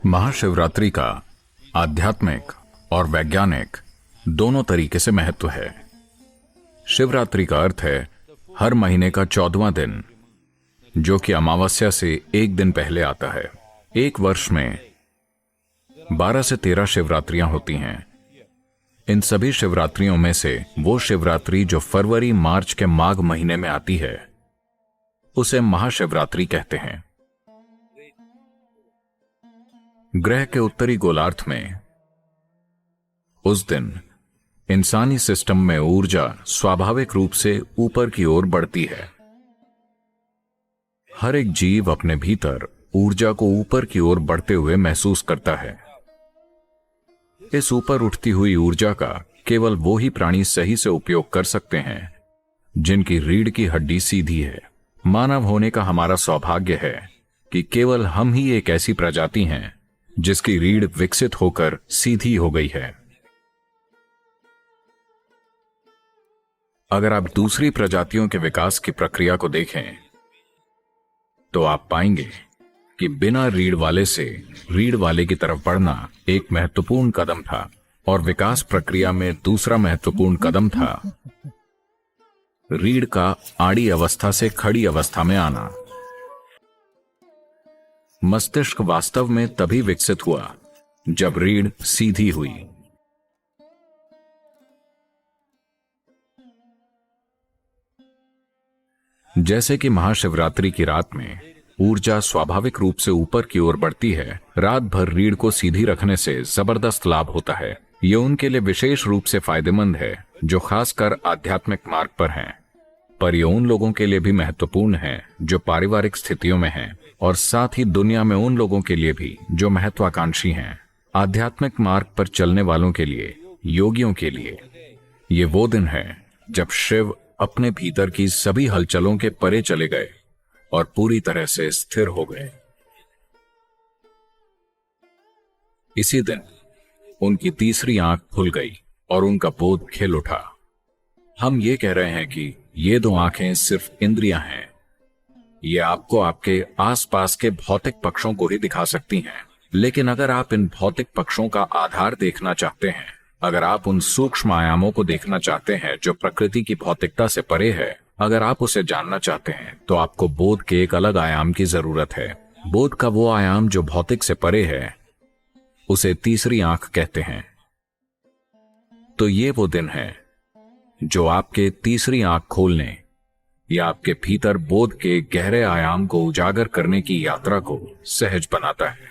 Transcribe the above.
महाशिवरात्रि का आध्यात्मिक और वैज्ञानिक दोनों तरीके से महत्व है। शिवरात्रि का अर्थ है हर महीने का 14वां दिन, जो कि अमावस्या से एक दिन पहले आता है। एक वर्ष में 12 से 13 शिवरात्रियां होती हैं। इन सभी शिवरात्रियों में से वो शिवरात्रि जो फरवरी मार्च के माघ महीने में आती है, उसे महाशिवरात्रि कहते हैं। ग्रह के उत्तरी गोलार्ध में उस दिन इंसानी सिस्टम में ऊर्जा स्वाभाविक रूप से ऊपर की ओर बढ़ती है। हर एक जीव अपने भीतर ऊर्जा को ऊपर की ओर बढ़ते हुए महसूस करता है। इस ऊपर उठती हुई ऊर्जा का केवल वो ही प्राणी सही से उपयोग कर सकते हैं जिनकी रीढ़ की हड्डी सीधी है। मानव होने का हमारा सौभाग्य है कि केवल हम ही एक ऐसी प्रजाति हैं जिसकी रीढ़ विकसित होकर सीधी हो गई है। अगर आप दूसरी प्रजातियों के विकास की प्रक्रिया को देखें तो आप पाएंगे कि बिना रीढ़ वाले से रीढ़ वाले की तरफ बढ़ना एक महत्वपूर्ण कदम था, और विकास प्रक्रिया में दूसरा महत्वपूर्ण कदम था रीढ़ का आड़ी अवस्था से खड़ी अवस्था में आना। मस्तिष्क वास्तव में तभी विकसित हुआ जब रीढ़ सीधी हुई। जैसे कि महाशिवरात्रि की रात में ऊर्जा स्वाभाविक रूप से ऊपर की ओर बढ़ती है, रात भर रीढ़ को सीधी रखने से जबरदस्त लाभ होता है। ये उनके लिए विशेष रूप से फायदेमंद है जो खासकर आध्यात्मिक मार्ग पर हैं, पर यह उन लोगों के लिए भी महत्वपूर्ण है जो पारिवारिक स्थितियों में हैं, और साथ ही दुनिया में उन लोगों के लिए भी जो महत्वाकांक्षी हैं। आध्यात्मिक मार्ग पर चलने वालों के लिए, योगियों के लिए, ये वो दिन है जब शिव अपने भीतर की सभी हलचलों के परे चले गए और पूरी तरह से स्थिर हो गए। इसी दिन उनकी तीसरी आंख खुल गई और उनका बोध खिल उठा। हम ये कह रहे हैं कि ये दो आंखें सिर्फ इंद्रियां हैं। ये आपको आपके आसपास के भौतिक पक्षों को ही दिखा सकती हैं, लेकिन अगर आप इन भौतिक पक्षों का आधार देखना चाहते हैं, अगर आप उन सूक्ष्म आयामों को देखना चाहते हैं जो प्रकृति की भौतिकता से परे है, अगर आप उसे जानना चाहते हैं, तो आपको बोध के एक अलग आयाम की जरूरत है। बोध का वो आयाम जो भौतिक से परे है, उसे तीसरी आंख कहते हैं। तो ये वो दिन है जो आपके तीसरी आंख खोलने या आपके भीतर बोध के गहरे आयाम को उजागर करने की यात्रा को सहज बनाता है।